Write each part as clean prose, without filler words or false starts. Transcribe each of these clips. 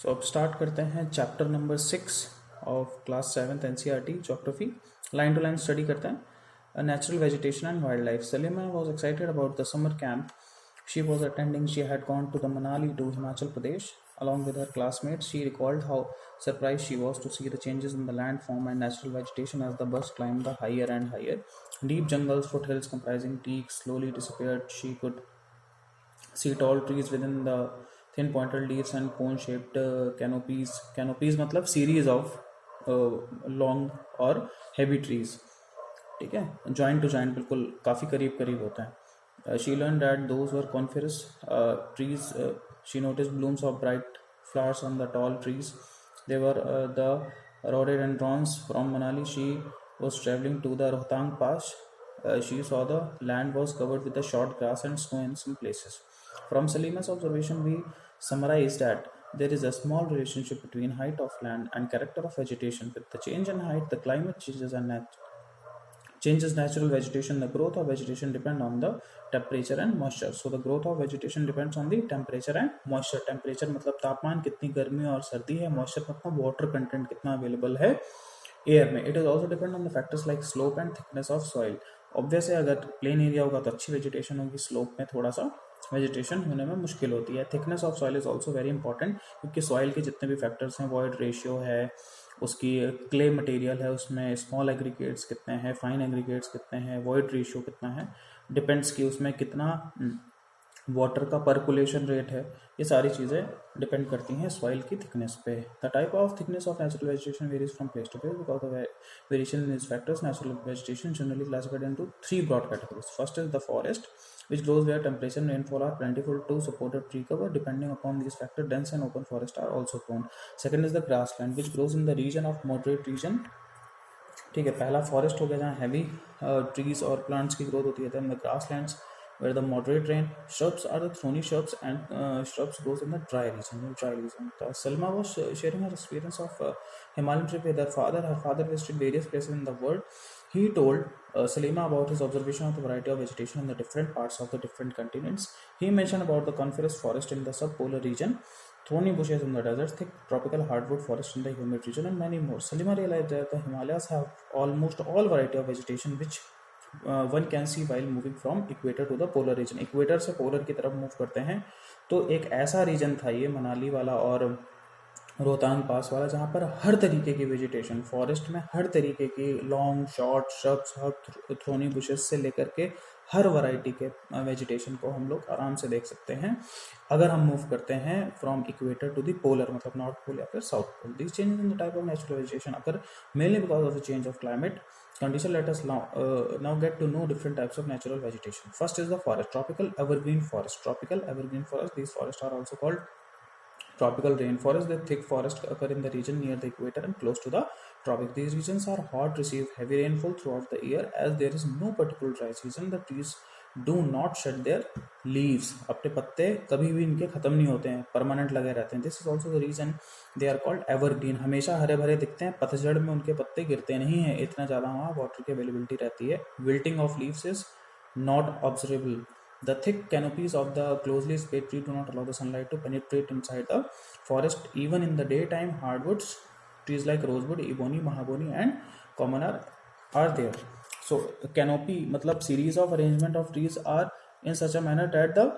सो अब स्टार्ट करते हैं chapter number 6 of class 7th NCERT geography. Line to line study करते हैं. Natural vegetation and wildlife. Salima was excited about the summer camp she was attending. She had gone to the Manali to Himachal Pradesh along with her classmates. She recalled how surprised she was to see the changes in the landform and natural vegetation as the bus climbed the higher and higher. Deep jungles, foothills comprising teaks slowly disappeared. She could see tall trees within the thin pointed leaves and cone-shaped canopies. Canopies मतलब series of long और heavy trees. ठीक है, joint to joint बिल्कुल काफ़ी करीब करीब होता है. She learned that those were coniferous trees. She noticed blooms of bright flowers on the tall trees. They were the rhododendrons from Manali. She was traveling to the Rohtang Pass. She saw the land was covered with the short grass and snow in some places. From Salima's observation, we summarize that there is a small relationship between height of land and character of vegetation. With the change in height, the climate changes natural vegetation. The growth of vegetation depend on the temperature and moisture. So the growth of vegetation depends on the temperature and moisture. Temperature मतलब तापमान, कितनी गर्मी और सर्दी है. moisture मतलब water content कितना available है एयर में. It is also depend on the factors like slope and thickness of soil. Obvious है, अगर प्लेन एरिया होगा तो अच्छी वेजिटेशन होगी, स्लोप में थोड़ा सा वेजिटेशन होने में मुश्किल होती है. Thickness of soil is also very important, क्योंकि सॉइल के जितने भी फैक्टर्स हैं, वॉइड रेशियो है, उसकी क्ले मटेरियल है, उसमें स्मॉल एग्रीगेट्स कितने हैं, फाइन एग्रीगेट्स कितने हैं, वॉइड रेशियो कितना है, डिपेंड्स कि उसमें कितना वाटर का परकुलेशन रेट है. ये सारी चीज़ें डिपेंड करती हैं सॉइल की थिकनेस पे. The type of thickness of natural vegetation varies from place to place because of variation in this factors. Natural vegetation generally classified into 3 broad categories. First is the forest, which grows where temperature and rainfall are plentiful to support a tree cover. Depending upon these factors, dense and open forests are also grown. Second is the grassland, which grows in the region of moderate region. ठीक है, पहला forest हो गया जहाँ heavy trees और plants की growth होती है. then the grasslands where the moderate rain. Shrubs are the thorny shrubs and shrubs grows in the dry region. Salma was sharing her experience of Himalayan trip with her father. Her father visited various places in the world. He told Salima about his observation of the variety of vegetation in the different parts of the different continents. He mentioned about the coniferous forest in the subpolar region, thorny bushes in the desert, thick tropical hardwood forest in the humid region, and many more. Salima realized that the Himalayas have almost all variety of vegetation which one can see while moving from equator to the polar region. Equator से polar की तरफ move करते हैं, तो एक ऐसा reason था ये मनाली वाला और रोहतांग पास वाला, जहाँ पर हर तरीके की वेजिटेशन, फॉरेस्ट में हर तरीके की लॉन्ग शॉर्ट श्रब्स, हर थ्रोनी बुशेस से लेकर के हर वैरायटी के वेजिटेशन को हम लोग आराम से देख सकते हैं अगर हम मूव करते हैं from equator to the polar, मतलब नॉर्थ पोल या फिर south pole. This changes in the type of natural vegetation occur mainly because of the change of climate condition. Let us now get to know different types of natural vegetation. First is the forest. Tropical evergreen forest. These forests are also called tropical rainforest. The thick forests occur in the region near the equator and close to the tropic. These regions are hot, receive heavy rainfall throughout the year. As there is no particular dry season, the trees do not shed their leaves. अपने पत्ते कभी भी इनके खत्म नहीं होते हैं, permanent लगे रहते हैं. This is also the reason they are called evergreen. हमेशा हरे भरे दिखते हैं, पतझड़ में उनके पत्ते गिरते नहीं हैं, इतना ज़्यादा वहाँ वाटर की अवेलेबिलिटी रहती है. Wilting of leaves is not observable. The thick canopies of the closely spaced tree do not allow the sunlight to penetrate inside the forest. Even in the daytime, hardwoods, trees like rosewood, ebony, mahogany, and commoner are there. So canopy मतलब series of arrangement of trees are in such a manner that the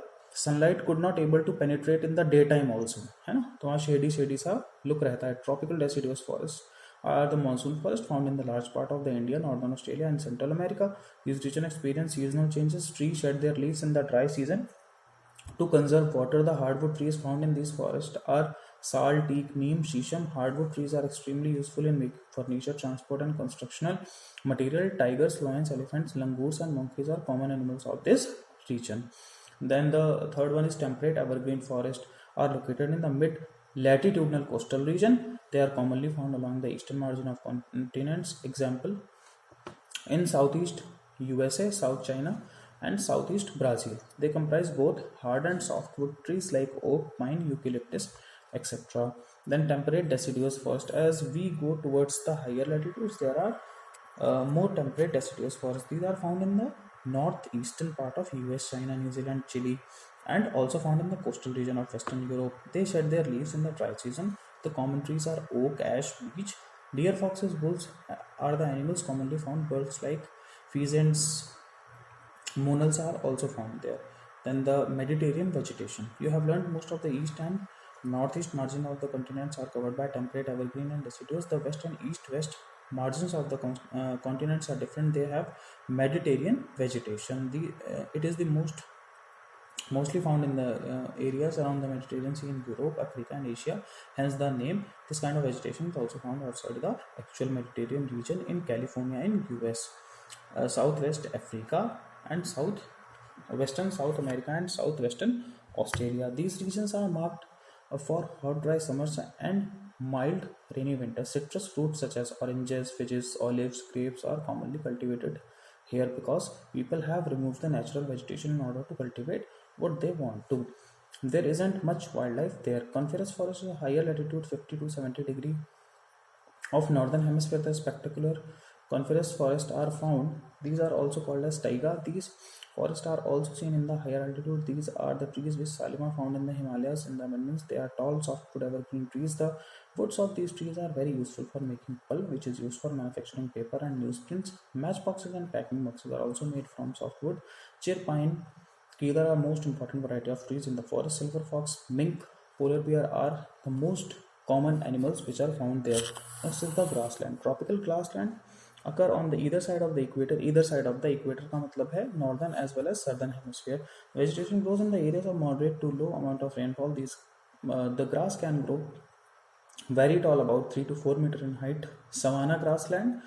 sunlight could not able to penetrate in the daytime also, है ना. तो वहाँ shady सा look रहता है. Tropical deciduous forest are the monsoon forest found in the large part of the India, northern Australia, and Central America. These regions experience seasonal changes. Trees shed their leaves in the dry season to conserve water. The hardwood trees found in these forests are sal, teak, neem, shisham. Hardwood trees are extremely useful in making furniture, transport, and constructional material. Tigers, lions, elephants, langurs, and monkeys are common animals of this region. Then the third one is temperate evergreen forest are located in the mid latitudinal coastal region. They are commonly found along the eastern margin of continents. Example, in southeast USA, South China, and southeast Brazil. They comprise both hard and softwood trees like oak, pine, eucalyptus, etc. Then temperate deciduous forest. As we go towards the higher latitudes, there are more temperate deciduous forests. These are found in the northeastern part of US, China, New Zealand, Chile, and also found in the coastal region of Western Europe. They shed their leaves in the dry season. The common trees are oak, ash, beech. Deer, foxes, wolves are the animals commonly found. Birds like pheasants, monals are also found there. Then the Mediterranean vegetation. You have learned most of the east and northeast margin of the continents are covered by temperate evergreen and deciduous. The west and east-west margins of the continents are different. They have Mediterranean vegetation. It is the mostly found in the areas around the Mediterranean Sea in Europe, Africa, and Asia. Hence the name. This kind of vegetation is also found outside the actual Mediterranean region in California in US, Southwest Africa, and Western South America and Southwestern Australia. These regions are marked for hot, dry summers and mild, rainy winters. Citrus fruits such as oranges, figges, olives, grapes are commonly cultivated here because people have removed the natural vegetation in order to cultivate what they want to. There isn't much wildlife there. Coniferous forests is a higher latitude 50 to 70 degree of northern hemisphere. The spectacular coniferous forests are found. These are also called as taiga. These forests are also seen in the higher altitude. These are the trees which Salima found in the Himalayas in the mountains. They are tall, softwood evergreen trees. The woods of these trees are very useful for making pulp, which is used for manufacturing paper and newsprints. Matchboxes and packing boxes are also made from softwood. Cheer pine, Kedar are most important variety of trees in the forest. Silver fox, mink, polar bear are the most common animals which are found there. Next is the grassland. Tropical grassland occur on the either side of the equator. Either side of the equator का मतलब है northern as well as southern hemisphere. Vegetation grows in the areas of moderate to low amount of rainfall. The grass can grow very tall, about 3 to 4 meter in height. Savanna grassland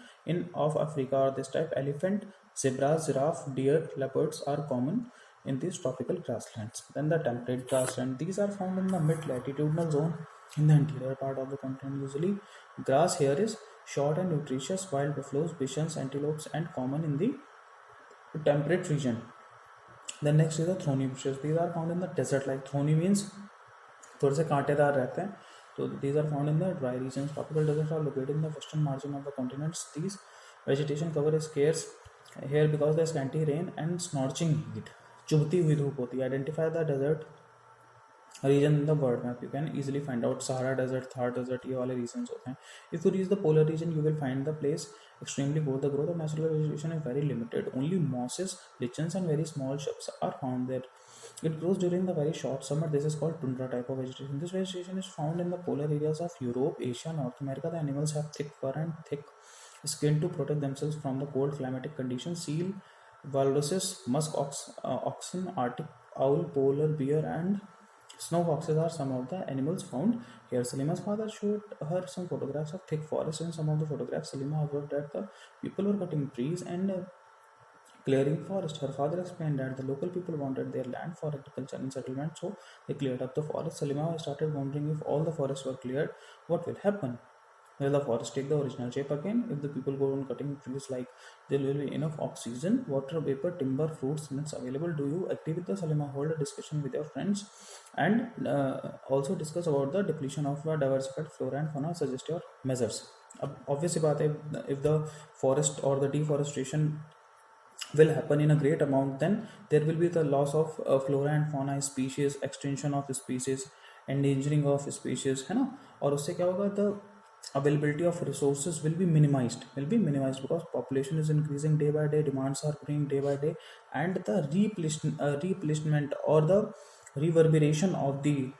of Africa or this type. Elephant, zebras, giraffe, deer, leopards are common in these tropical grasslands. Then the temperate grassland. These are found in the mid-latitudinal zone in the interior part of the continent. Usually, grass here is short and nutritious. Wild buffaloes, bisons, antelopes, and common in the temperate region. Then next is the thorny bushes. These are found in the desert. Like thorny means थोड़े से कांटेदार रहते हैं. So these are found in the dry regions. Tropical deserts are located in the western margin of the continents. These vegetation cover is scarce here because there is scanty rain and scorching heat. चुभती हुई धूप होती है. Identify the desert region in the world map. You can easily find out Sahara Desert, Thar Desert, ये वाले regions होते हैं. If you reach the polar region, you will find the place extremely cold. The growth of natural vegetation is very limited. Only mosses, lichens, and very small shrubs are found there. It grows during the very short summer. This is called tundra type of vegetation. This vegetation is found in the polar areas of Europe, Asia, North America. The animals have thick fur and thick skin to protect themselves from the cold climatic conditions. Seal, walruses, musk oxen, Arctic owl, polar bear, and snow foxes are some of the animals found here. Salima's father showed her some photographs of thick forests. In some of the photographs, Salima observed that the people were cutting trees and clearing forest. Her father explained that the local people wanted their land for agriculture and settlement, so they cleared up the forest. Salima started wondering, if all the forests were cleared, what will happen? Will the forest take the original shape again? If the people go on cutting trees, like, there will be enough oxygen, water, vapor, timber, fruits, nuts available. Do you agree with the Salima? Hold a discussion with your friends and also discuss about the depletion of diversified flora and fauna. Suggest your measures. Obviously, if the forest or the deforestation will happen in a great amount, then there will be the loss of flora and fauna species, extinction of species, endangering of species, है ना. और उससे क्या होगा? The availability of resources will be minimized because population is increasing day by day, demands are growing day by day, and the replenishment or the reverberation of the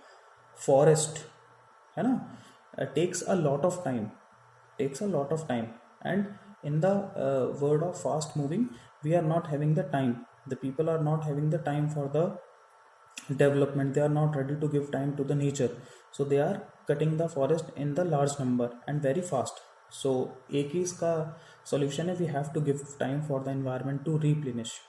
forest, है ना, takes a lot of time. And in the world of fast moving, we are not having the time. The people are not having the time for the development. They are not ready to give time to the nature, so they are cutting the forest in the large number and very fast. So एक ही इसका solution है, we have to give time for the environment to replenish.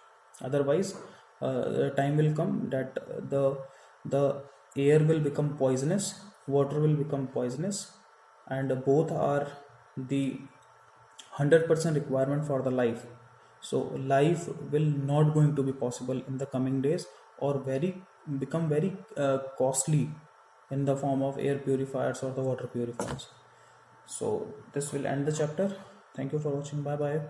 Otherwise time will come that the air will become poisonous, water will become poisonous, and both are the 100% requirement for the life. So life will not going to be possible in the coming days, or become very costly in the form of air purifiers or the water purifiers. So this will end the chapter. Thank you for watching. Bye bye.